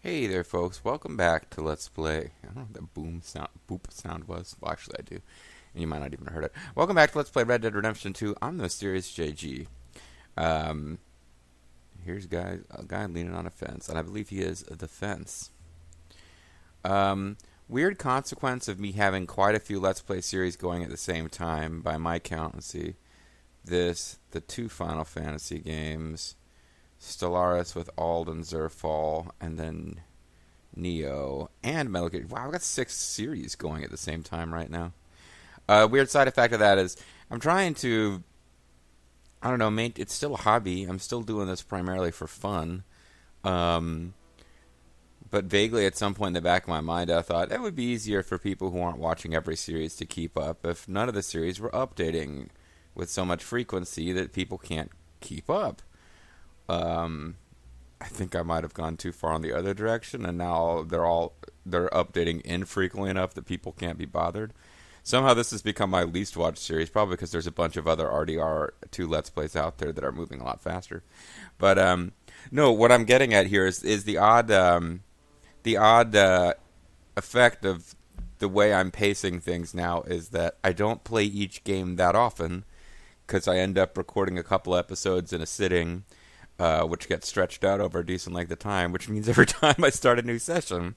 Hey there, folks. Welcome back to Let's Play. I don't know what that boop sound was. Well, actually, I do. And you might not even have heard it. Welcome back to Let's Play Red Dead Redemption 2. I'm the Mysterious JG. Um, here's a guy leaning on a fence, and I believe he is the fence. Weird consequence of me having quite a few Let's Play series going at the same time, by my count. Let's see. The two Final Fantasy games, Stellaris with Alden Zerfall, and then Neo, and Metal Gear. Wow, I've got 6 series going at the same time right now. Weird side effect of that is I'm trying to, I don't know, it's still a hobby. I'm still doing this primarily for fun. But vaguely at some point in the back of my mind, I thought it would be easier for people who aren't watching every series to keep up if none of the series were updating with so much frequency that people can't keep up. I think I might have gone too far in the other direction, and now they're updating infrequently enough that people can't be bothered. Somehow this has become my least watched series, probably because there's a bunch of other RDR 2 Let's Plays out there that are moving a lot faster. But no, what I'm getting at here is the odd effect of the way I'm pacing things now is that I don't play each game that often because I end up recording a couple episodes in a sitting. Which gets stretched out over a decent length of time, which means every time I start a new session,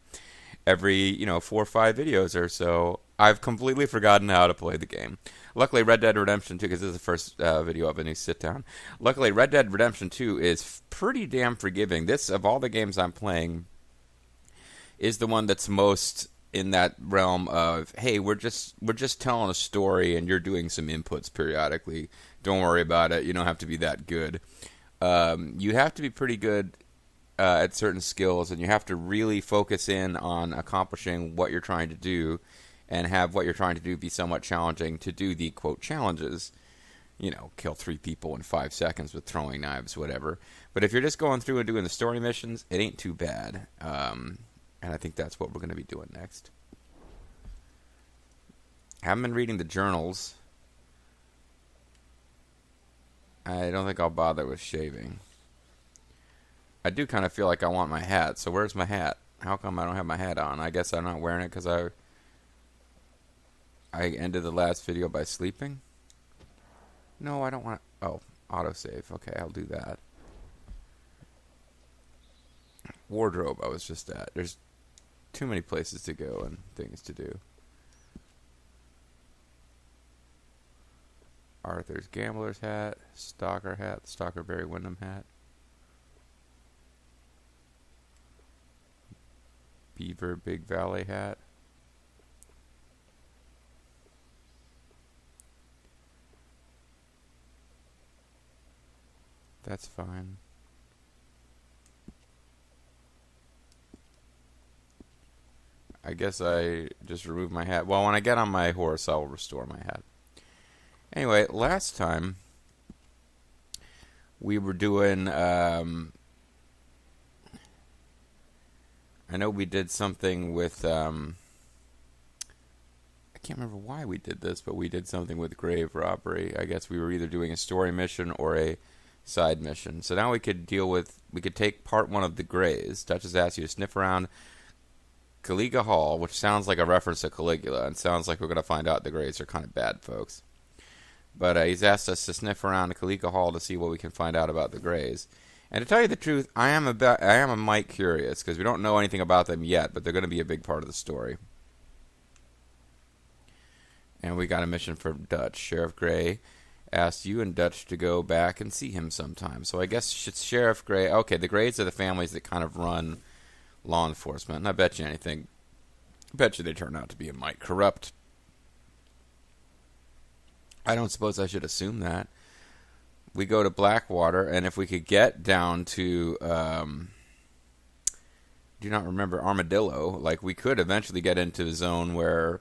every 4 or 5 videos or so, I've completely forgotten how to play the game. Luckily, Red Dead Redemption 2, because this is the first video of a new sit-down, luckily Red Dead Redemption 2 is pretty damn forgiving. This, of all the games I'm playing, is the one that's most in that realm of, hey, we're just telling a story and you're doing some inputs periodically. Don't worry about it. You don't have to be that good. You have to be pretty good at certain skills, and you have to really focus in on accomplishing what you're trying to do, and have what you're trying to do be somewhat challenging to do the, quote, challenges. Kill 3 people in 5 seconds with throwing knives, whatever. But if you're just going through and doing the story missions, it ain't too bad. And I think that's what we're going to be doing next. I haven't been reading the journals. I don't think I'll bother with shaving. I do kind of feel like I want my hat, so where's my hat? How come I don't have my hat on? I guess I'm not wearing it because I ended the last video by sleeping? No, I don't want to... Oh, autosave. Okay, I'll do that. Wardrobe I was just at. There's too many places to go and things to do. Arthur's Gambler's hat, Stalker Barry Windham hat, Beaver Big Valley hat, that's fine. I guess I just remove my hat. Well, when I get on my horse, I'll restore my hat. Anyway, last time we were doing, I know we did something with, I can't remember why we did this, but we did something with grave robbery. I guess we were either doing a story mission or a side mission. So now we could take part 1 of the Grays. Dutch has asked you to sniff around Caligula Hall, which sounds like a reference to Caligula, and sounds like we're going to find out the Grays are kind of bad folks. But he's asked us to sniff around Caligula Hall to see what we can find out about the Grays. And to tell you the truth, I am a mite curious, because we don't know anything about them yet, but they're going to be a big part of the story. And we got a mission from Dutch. Sheriff Gray asked you and Dutch to go back and see him sometime. So I guess it's Sheriff Gray. Okay, the Grays are the families that kind of run law enforcement. And I bet you they turn out to be a mite corrupt. I don't suppose I should assume that. We go to Blackwater, and if we could get down to, do not remember, Armadillo, like we could eventually get into a zone where,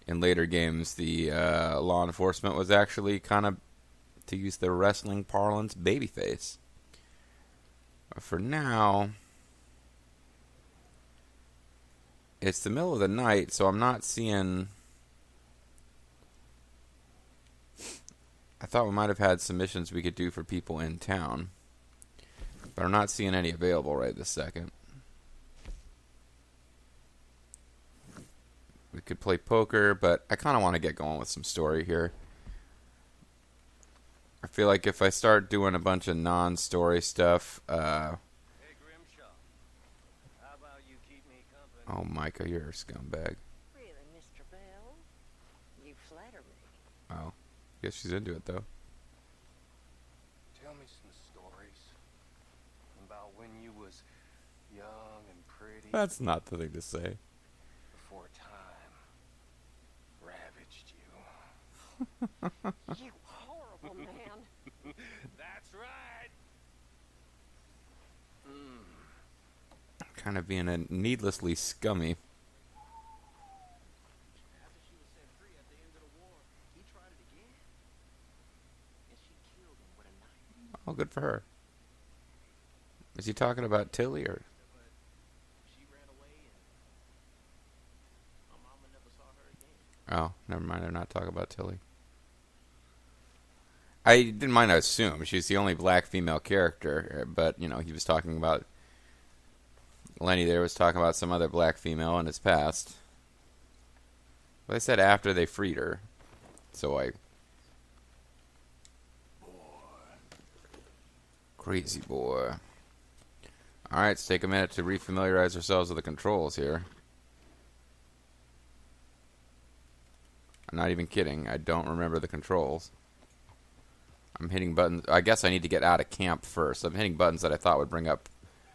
in later games, the law enforcement was actually kind of, to use the wrestling parlance, babyface. But for now, it's the middle of the night, so I'm not seeing... I thought we might have had some missions we could do for people in town, but I'm not seeing any available right this second. We could play poker, but I kind of want to get going with some story here. I feel like if I start doing a bunch of non-story stuff, Hey, Grimshaw. How about you keep me company? oh, Micah, you're a scumbag. Really, Mr. Bell? You flatter me. Oh, guess she's into it though. Tell me some stories about when you was young and pretty That's not the thing to say. before time ravaged you. You horrible man. That's right. Kind of being a needlessly scummy. After she was set free at the end of the war, he tried it again. And she killed him with a knife. Oh, good for her. Is he talking about Tilly or? But she ran away and my mama never saw her again. Oh, never mind. They're not talking about Tilly. I didn't mind to assume she's the only black female character, but you know he was talking about. Lenny there was talking about some other black female in his past. Well, they said after they freed her, so I. Crazy boy. Alright, let's take a minute to refamiliarize ourselves with the controls here. I'm not even kidding. I don't remember the controls. I'm hitting buttons. I guess I need to get out of camp first. I'm hitting buttons that I thought would bring up.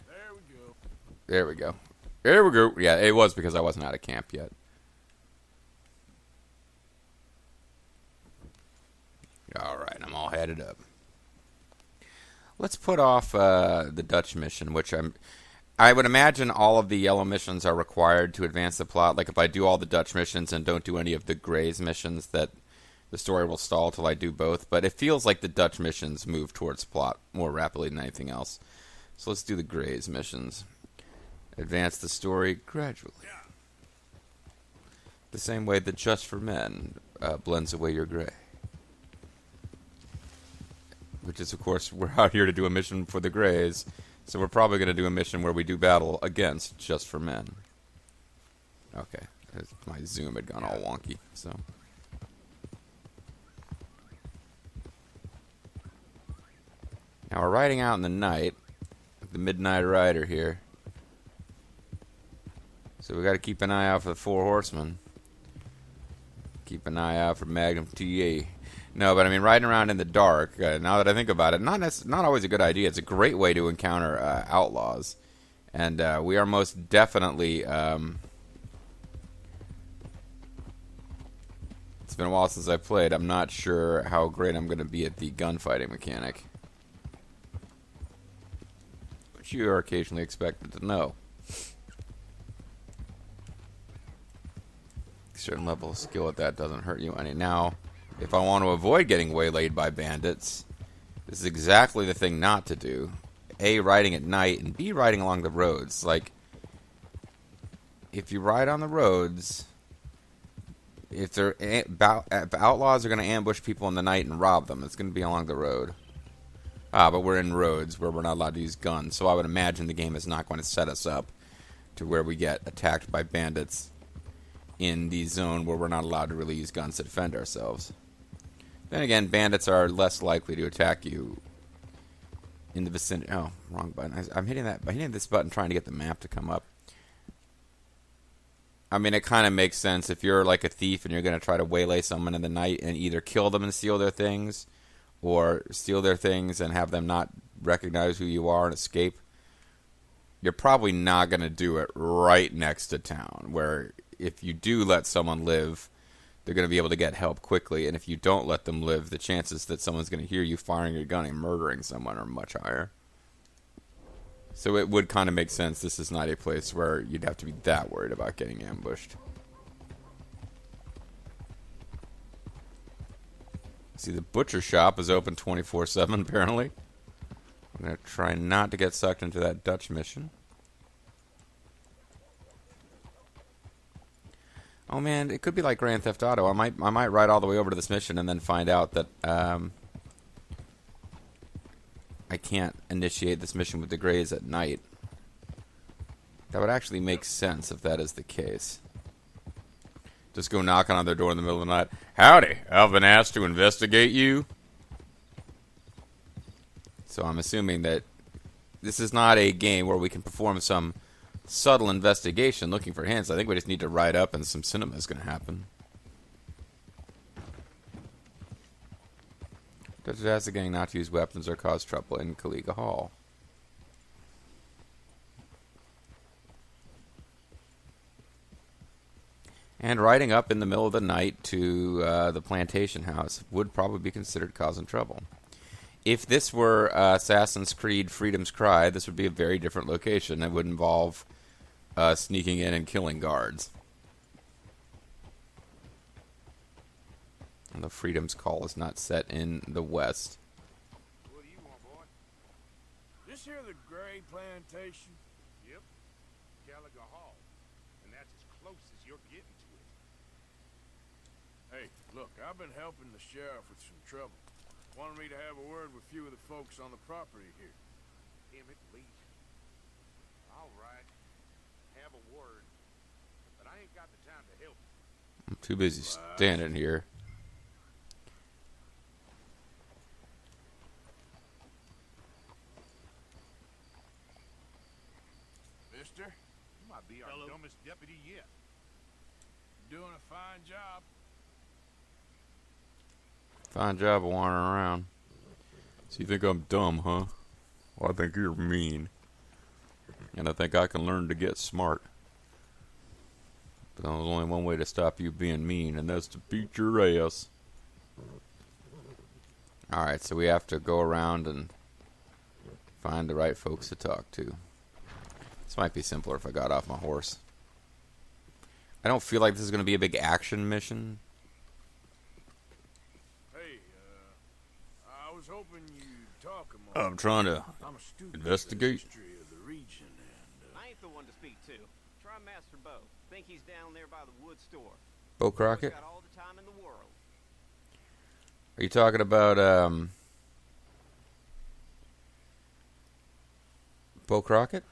There we go. There we go. There we go. Yeah, it was because I wasn't out of camp yet. Alright, I'm all headed up. Let's put off the Dutch mission, which I would imagine all of the yellow missions are required to advance the plot. Like if I do all the Dutch missions and don't do any of the Grays missions, that the story will stall till I do both. But it feels like the Dutch missions move towards plot more rapidly than anything else. So let's do the Grays missions. Advance the story gradually. The same way that Just for Men blends away your gray. Which is, of course, we're out here to do a mission for the Greys, so we're probably going to do a mission where we do battle against Just for Men. Okay, my zoom had gone all wonky, so. Now we're riding out in the night, with the Midnight Rider here. So we got to keep an eye out for the Four Horsemen. Keep an eye out for Magnum TA. No, but I mean, riding around in the dark, now that I think about it, not always a good idea. It's a great way to encounter outlaws. And we are most definitely... it's been a while since I played. I'm not sure how great I'm going to be at the gunfighting mechanic. Which you are occasionally expected to know. A certain level of skill at that doesn't hurt you any. Now... if I want to avoid getting waylaid by bandits, this is exactly the thing not to do. A, riding at night, and B, riding along the roads. Like, if you ride on the roads, if outlaws are going to ambush people in the night and rob them, it's going to be along the road. But we're in roads where we're not allowed to use guns, so I would imagine the game is not going to set us up to where we get attacked by bandits in the zone where we're not allowed to really use guns to defend ourselves. Then again, bandits are less likely to attack you in the vicinity. Oh, wrong button. I'm hitting this button trying to get the map to come up. I mean, it kind of makes sense if you're like a thief and you're going to try to waylay someone in the night and either kill them and steal their things, or steal their things and have them not recognize who you are and escape. You're probably not going to do it right next to town, where if you do let someone live, they're going to be able to get help quickly, and if you don't let them live, the chances that someone's going to hear you firing your gun and murdering someone are much higher. So it would kind of make sense this is not a place where you'd have to be that worried about getting ambushed. See, the butcher shop is open 24/7 apparently. I'm going to try not to get sucked into that Dutch mission. Oh man, it could be like Grand Theft Auto. I might ride all the way over to this mission and then find out that I can't initiate this mission with the Greys at night. That would actually make sense if that is the case. Just go knocking on their door in the middle of the night. Howdy, I've been asked to investigate you. So I'm assuming that this is not a game where we can perform some subtle investigation looking for hints. I think we just need to ride up and some cinema is going to happen. Does it ask the gang not to use weapons or cause trouble in Kaliga Hall? And riding up in the middle of the night to the plantation house would probably be considered causing trouble. If this were Assassin's Creed Freedom's Cry, this would be a very different location. It would involve sneaking in and killing guards. And the Freedom's Call is not set in the West. What do you want, boy? This here the Gray Plantation? Yep. Gallagher Hall. And that's as close as you're getting to it. Hey, look, I've been helping the sheriff with some trouble. Wanted me to have a word with a few of the folks on the property here. Emmett Lee. All right. Have a word. But I ain't got the time to help you. I'm too busy standing here. Mister, you might be our dumbest deputy yet. Doing a fine job. Fine job of wandering around. So you think I'm dumb, huh? Well, I think you're mean. And I think I can learn to get smart. But there's only one way to stop you being mean, and that's to beat your ass. Alright, so we have to go around and find the right folks to talk to. This might be simpler if I got off my horse. I don't feel like this is going to be a big action mission. Hey, I was hoping you'd talk a moment. I'm trying to I'm a student investigate. of the history of the region, and I ain't the one to speak to. Try Master Beau. Think he's down there by the wood store. Beau Crockett? Got all the time in the world. Are you talking about Beau Crockett?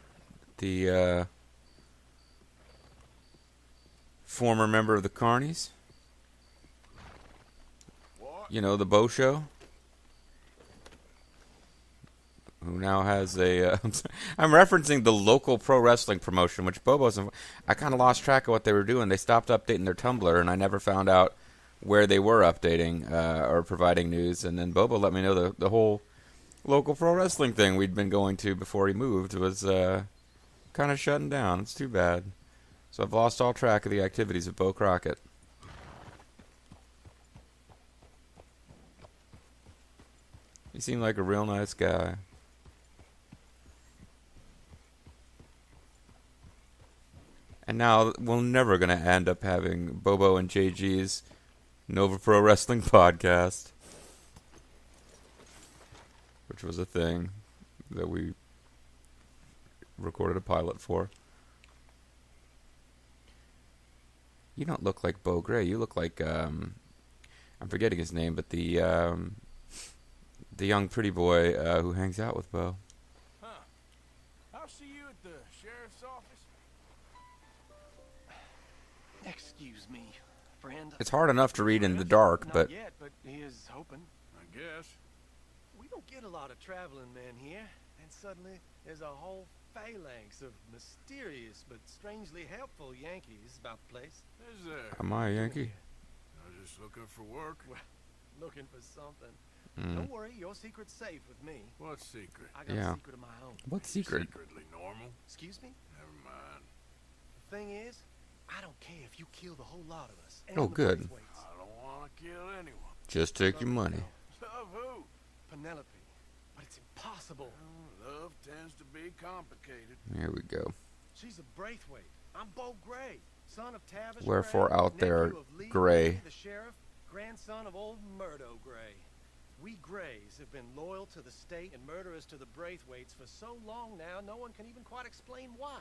The former member of the Carnies? what? You know, the Beau Show? Who now has a... I'm referencing the local pro wrestling promotion, which Bobo's... I kind of lost track of what they were doing. They stopped updating their Tumblr, and I never found out where they were updating or providing news. And then Bobo let me know the whole local pro wrestling thing we'd been going to before he moved was kind of shutting down. It's too bad. So I've lost all track of the activities of Beau Crockett. He seemed like a real nice guy. And now we're never going to end up having Bobo and JG's Nova Pro Wrestling podcast, which was a thing that we recorded a pilot for. You don't look like Beau Gray. You look like I'm forgetting his name, but the young pretty boy who hangs out with Beau. Huh. I'll see you at the sheriff's office. Excuse me, friend. It's hard enough to read in the dark, but Not yet, but he is hoping. I guess. We don't get a lot of traveling men here, and suddenly there's a whole phalanx of mysterious but strangely helpful Yankees about the place. Is there? am I a Yankee? I was just looking for work. Well, looking for something. Mm. Don't worry, your secret's safe with me. What secret? I got Yeah. a secret of my own. What secret? Secretly normal? Excuse me? Never mind. The thing is, I don't care if you kill the whole lot of us. And Oh, the good. Braithwaites. I don't want to kill anyone. Just take your money. Love who? Penelope. But it's impossible. Well, love tends to be complicated. Here we go. She's a Braithwaite. I'm Beau Gray, son of Tavish Wherefore Gray, out there, nephew of Lee Gray. the sheriff, grandson of old Murdo Gray. We Grays have been loyal to the state and murderous to the Braithwaites for so long now, no one can even quite explain why.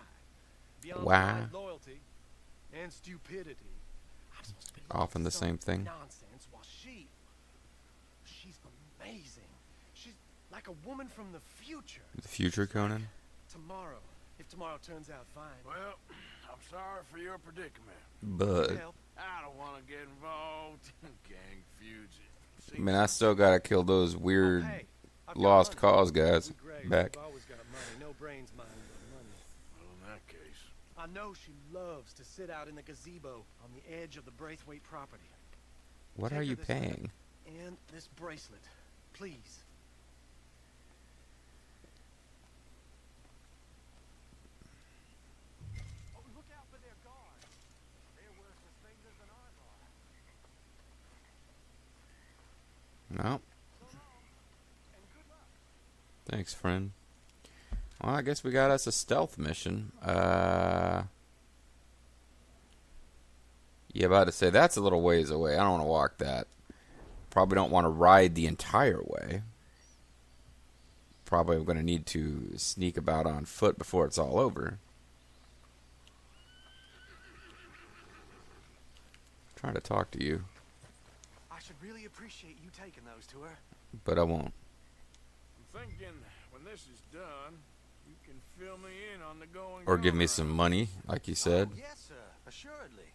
Beyond Why? blind loyalty and stupidity. I'm supposed to be Often the some same thing. Nonsense, while she's amazing. She's like a woman from the future. The future, Conan? Tomorrow, if tomorrow turns out fine. Well, I'm sorry for your predicament. But Help. I don't want to get involved in gang feuds. I mean, I still gotta kill those weird Hey, I've got lost money. cause guys We Grays, back. we've always got money. No brains, mind, but money. Well, in that case, I know she loves to sit out in the gazebo on the edge of the Braithwaite property. What Take are her you this letter paying? And this bracelet, please. Oh, look out for their guards. They're worse suspenders than ours are. No. So long, and good luck. Thanks, friend. Well, I guess we got us a stealth mission. Yeah, about to say, that's a little ways away. I don't want to walk that. Probably don't want to ride the entire way. Probably going to need to sneak about on foot before it's all over. Trying to talk to you, I should really appreciate you taking those to her. but I won't. I'm thinking when this is done, you can fill me in on the going. Or give me on. some money, like you said. Oh, yes, sir. Assuredly.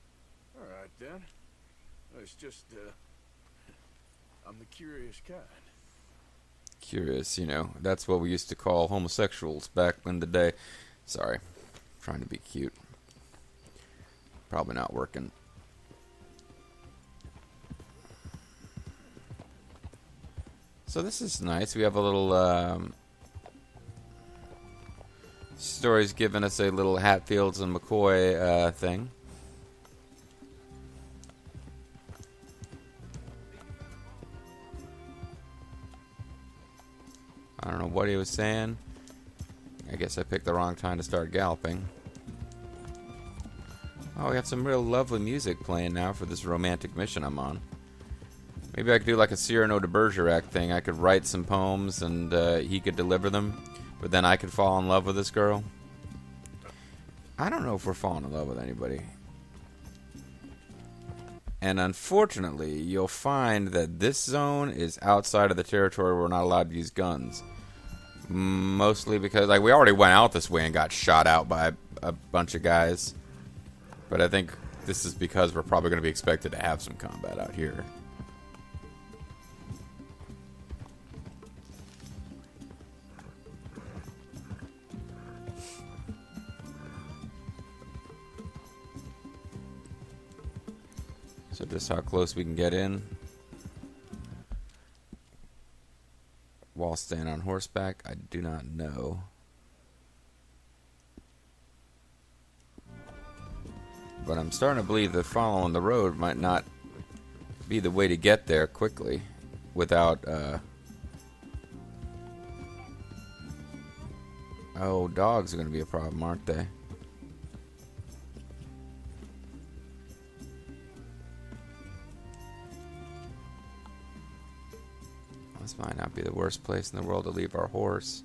All right then. It's just I'm the curious kind. Curious, you know. That's what we used to call homosexuals back in the day. Sorry. Trying to be cute. Probably not working. So this is nice. We have a little story's giving us a little Hatfields and McCoy thing. I don't know what he was saying. I guess I picked the wrong time to start galloping. Oh, we have some real lovely music playing now for this romantic mission I'm on. Maybe I could do like a Cyrano de Bergerac thing. I could write some poems and he could deliver them, but then I could fall in love with this girl. I don't know if we're falling in love with anybody. And unfortunately, you'll find that this zone is outside of the territory where we're not allowed to use guns. Mostly because, like, we already went out this way and got shot out by a bunch of guys. But I think this is because we're probably going to be expected to have some combat out here. So just how close we can get in while staying on horseback, I do not know. But I'm starting to believe that following the road might not be the way to get there quickly without, oh, dogs are going to be a problem, aren't they? This might not be the worst place in the world to leave our horse.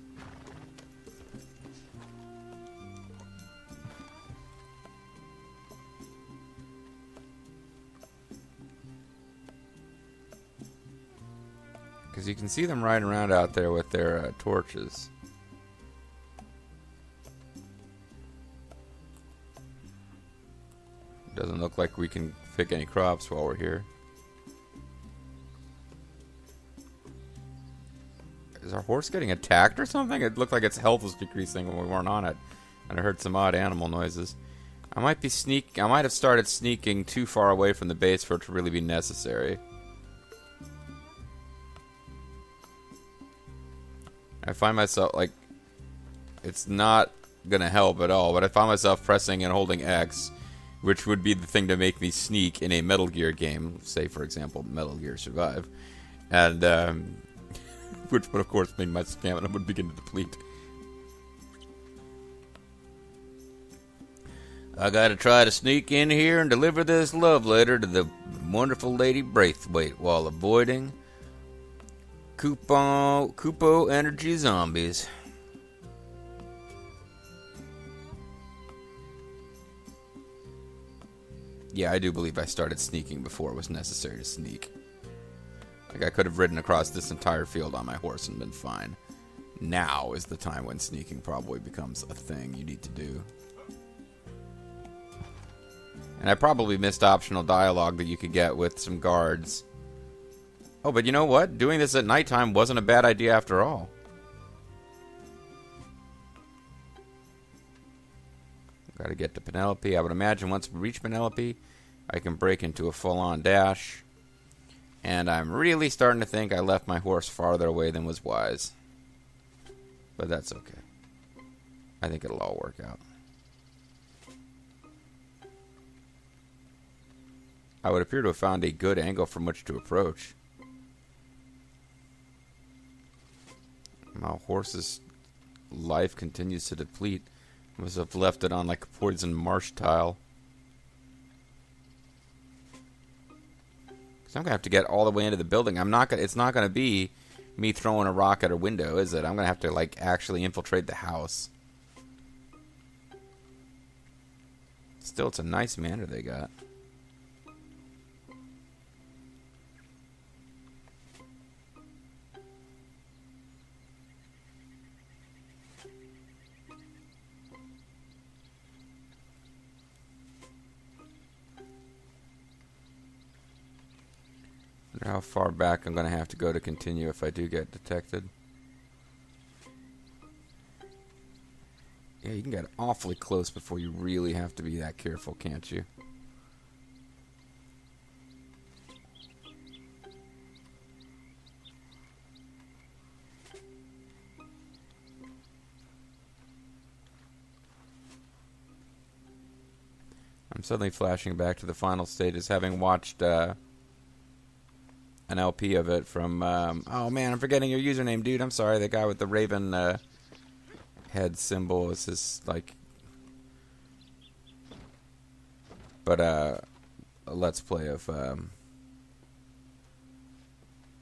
Because you can see them riding around out there with their torches. Doesn't look like we can pick any crops while we're here. Is our horse getting attacked or something? It looked like its health was decreasing when we weren't on it. And I heard some odd animal noises. I might have started sneaking too far away from the base for it to really be necessary. I find myself, like, it's not gonna help at all, but I find myself pressing and holding X, which would be the thing to make me sneak in a Metal Gear game, say, for example, Metal Gear Survive. And, which would, of course, mean my stamina would begin to deplete. I gotta try to sneak in here and deliver this love letter to the wonderful Lady Braithwaite while avoiding Kupo energy zombies. Yeah, I do believe I started sneaking before it was necessary to sneak. Like, I could have ridden across this entire field on my horse and been fine. Now is the time when sneaking probably becomes a thing you need to do. And I probably missed optional dialogue that you could get with some guards. Oh, but you know what? Doing this at nighttime wasn't a bad idea after all. Gotta get to Penelope. I would imagine once we reach Penelope, I can break into a full-on dash. And I'm really starting to think I left my horse farther away than was wise. But that's okay. I think it'll all work out. I would appear to have found a good angle from which to approach. My horse's life continues to deplete. I must have left it on like a poison marsh tile. So I'm gonna have to get all the way into the building. It's not gonna be me throwing a rock at a window, is it? I'm gonna have to like actually infiltrate the house. Still, it's a nice manor they got. Wonder how far back I'm going to have to go to continue if I do get detected. Yeah, you can get awfully close before you really have to be that careful, can't you? I'm suddenly flashing back to the final stages, having watched an LP of it from, oh man, I'm forgetting your username, dude. I'm sorry. The guy with the raven head symbol is his, like, but a Let's Play of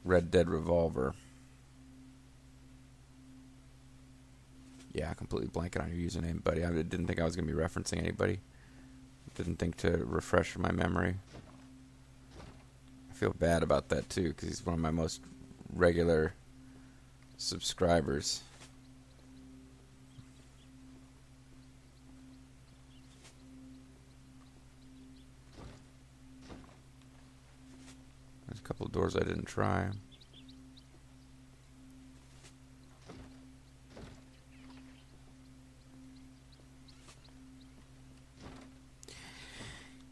Red Dead Revolver. Yeah, completely blanking on your username, buddy. I didn't think I was going to be referencing anybody. Didn't think to refresh my memory. I feel bad about that too, because he's one of my most regular subscribers. There's a couple of doors I didn't try.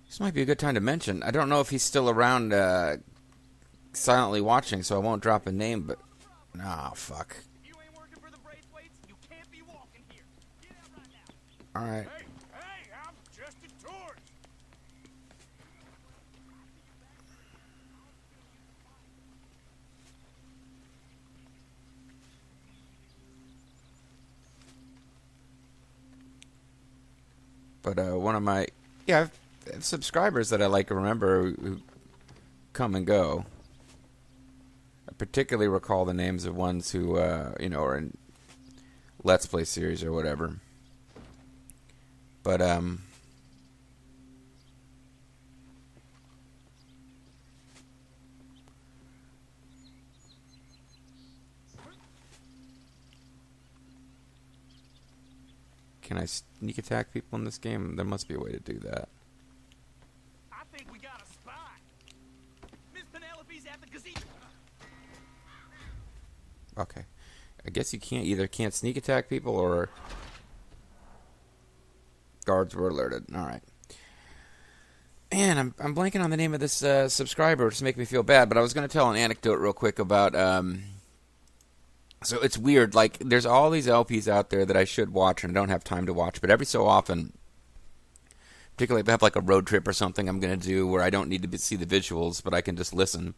This might be a good time to mention. I don't know if he's still around silently watching, so I won't drop a name, but... Oh, fuck. You ain't working for the Braithwaites, you can't be walking here. Get out right now. Alright. Hey, I'm just a tourist. But one of my... Yeah, I've subscribers that I like to remember who come and go. I particularly recall the names of ones who, you know, are in Let's Play series or whatever. But, can I sneak attack people in this game? There must be a way to do that. I think we got a spy. Miss Penelope's at the casino. Okay. I guess you can't sneak attack people or guards were alerted. Alright. Man, I'm blanking on the name of this subscriber, which makes me feel bad, but I was going to tell an anecdote real quick about... So it's weird, like, there's all these LPs out there that I should watch and don't have time to watch, but every so often, particularly if I have like a road trip or something I'm going to do where I don't need to see the visuals, but I can just listen,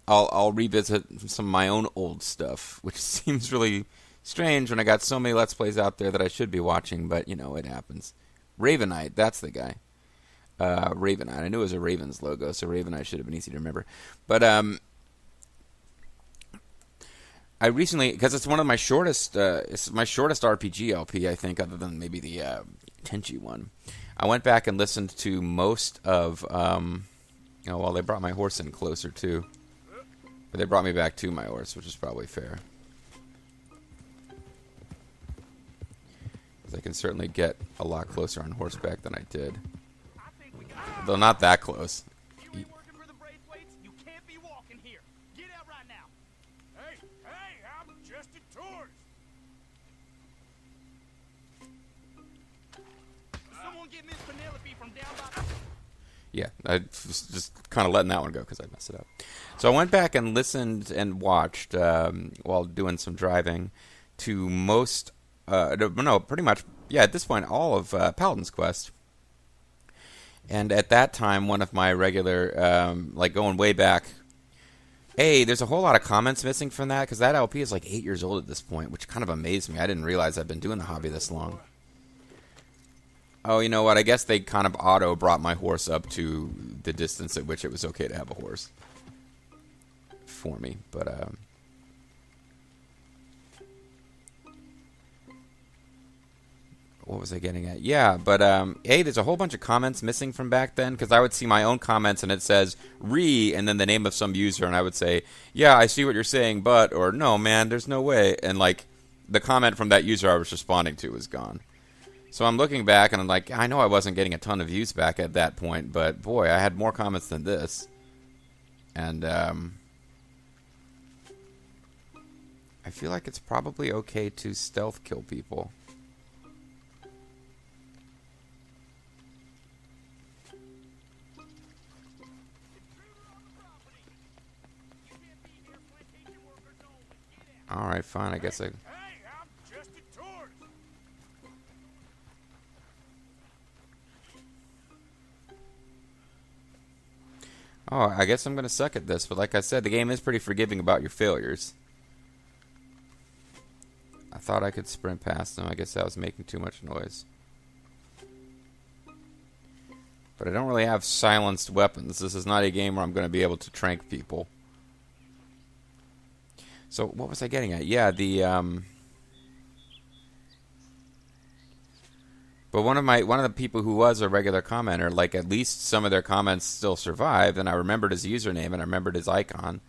I'll revisit some of my own old stuff, which seems really strange when I got so many Let's Plays out there that I should be watching, but, you know, it happens. Ravenite, that's the guy. Ravenite. I knew it was a Ravens logo, so Ravenite should have been easy to remember. But, I recently, because it's one of my shortest, it's my shortest RPG LP, I think, other than maybe the Tenchi one. I went back and listened to most of, you know, well, they brought my horse in closer too, but they brought me back to my horse, which is probably fair. Because I can certainly get a lot closer on horseback than I did. I think we got Though not that close. You ain't working for the Braithwaites, you can't be walking here. Get out right now. Hey, I'm just a tourist. Someone get Miss Penelope from down by the... Yeah, I was just kind of letting that one go because I messed it up. So I went back and listened and watched while doing some driving to most, pretty much, yeah, at this point, all of Paladin's Quest. And at that time, one of my regular, going way back, there's a whole lot of comments missing from that because that LP is like 8 years old at this point, which kind of amazed me. I didn't realize I've been doing the hobby this long. Oh, you know what? I guess they kind of auto brought my horse up to the distance at which it was okay to have a horse for me. But, what was I getting at? Yeah, but, there's a whole bunch of comments missing from back then because I would see my own comments and it says and then the name of some user, and I would say, yeah, I see what you're saying, but, or no, man, there's no way. And, like, the comment from that user I was responding to was gone. So I'm looking back, and I'm like, I know I wasn't getting a ton of views back at that point, but boy, I had more comments than this. And I feel like it's probably okay to stealth kill people. Alright, fine, I guess I... Hey, I'm just a tourist. Oh, I guess I'm going to suck at this, but like I said, the game is pretty forgiving about your failures. I thought I could sprint past them. I guess I was making too much noise. But I don't really have silenced weapons. This is not a game where I'm going to be able to trank people. So, what was I getting at? Yeah, But one of the people who was a regular commenter, like at least some of their comments still survived, and I remembered his username and I remembered his icon,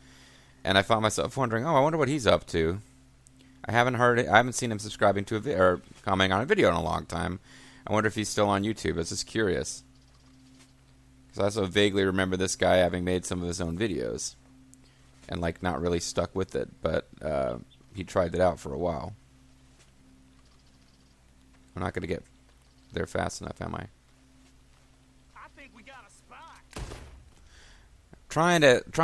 and I found myself wondering, I wonder what he's up to. I haven't seen him subscribing to or commenting on a video in a long time. I wonder if he's still on YouTube. I was just curious, because I also vaguely remember this guy having made some of his own videos, and like not really stuck with it, but he tried it out for a while. I'm not going to get there fast enough, am I? I think we got a spy. Trying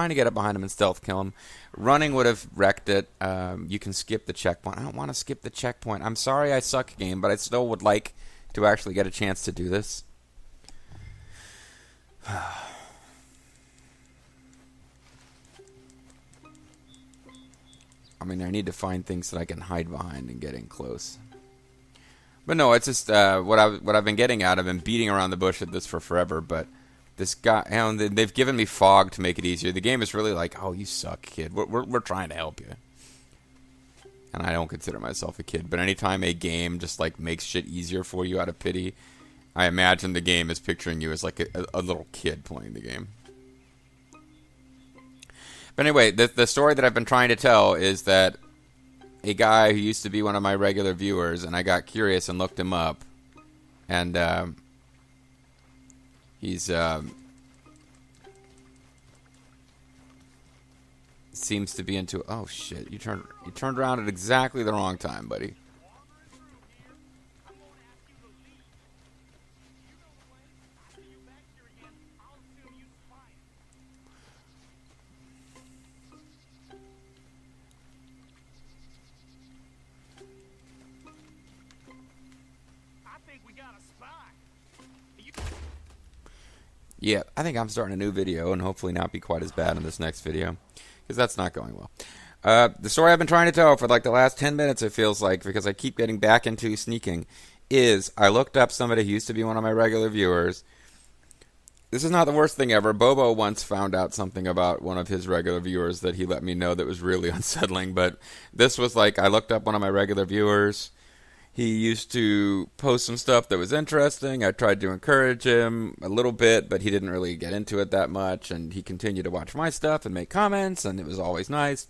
to get up behind him and stealth kill him. Running would have wrecked it. You can skip the checkpoint. I don't want to skip the checkpoint. I'm sorry I suck, game, but I still would like to actually get a chance to do this. I mean, I need to find things that I can hide behind and get in close. But no, it's just what I've been getting at. I've been beating around the bush at this for forever, but this guy, they've given me fog to make it easier. The game is really like, oh, you suck, kid. We're trying to help you. And I don't consider myself a kid, but anytime a game just like makes shit easier for you out of pity, I imagine the game is picturing you as like a little kid playing the game. But anyway, the story that I've been trying to tell is that a guy who used to be one of my regular viewers, and I got curious and looked him up, and he's seems to be into... Oh shit! You turned around at exactly the wrong time, buddy. Yeah, I think I'm starting a new video and hopefully not be quite as bad in this next video, because that's not going well. The story I've been trying to tell for like the last 10 minutes, it feels like, because I keep getting back into sneaking, is I looked up somebody who used to be one of my regular viewers. This is not the worst thing ever. Bobo once found out something about one of his regular viewers that he let me know that was really unsettling, but this was like, I looked up one of my regular viewers. He used to post some stuff that was interesting. I tried to encourage him a little bit, but he didn't really get into it that much, and he continued to watch my stuff and make comments, and it was always nice.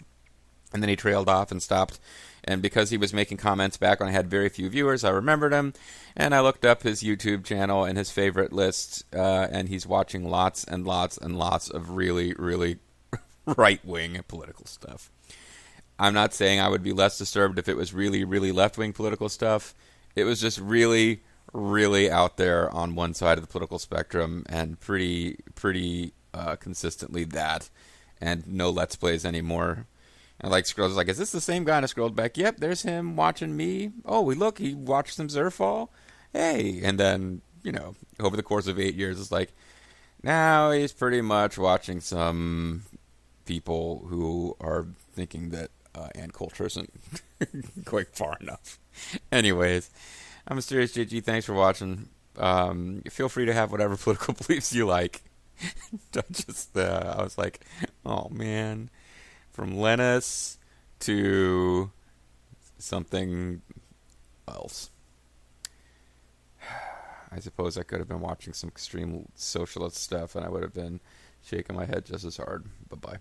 And then he trailed off and stopped. And because he was making comments back when I had very few viewers, I remembered him. And I looked up his YouTube channel and his favorite list. And he's watching lots and lots and lots of really, really right-wing political stuff. I'm not saying I would be less disturbed if it was really, really left-wing political stuff. It was just really, really out there on one side of the political spectrum, and pretty consistently that, and no Let's Plays anymore. And like scrolls like, is this the same guy? And I scrolled back. Yep, there's him watching me. Oh, look, he watched some Zerfall. Hey, and then over the course of 8 years, it's like now he's pretty much watching some people who are thinking that Ann Coulter isn't going far enough. Anyways, I'm Mysterious JG. Thanks for watching. Feel free to have whatever political beliefs you like. Don't just, I was like, oh man. From Lennis to something else. I suppose I could have been watching some extreme socialist stuff and I would have been shaking my head just as hard. Bye-bye.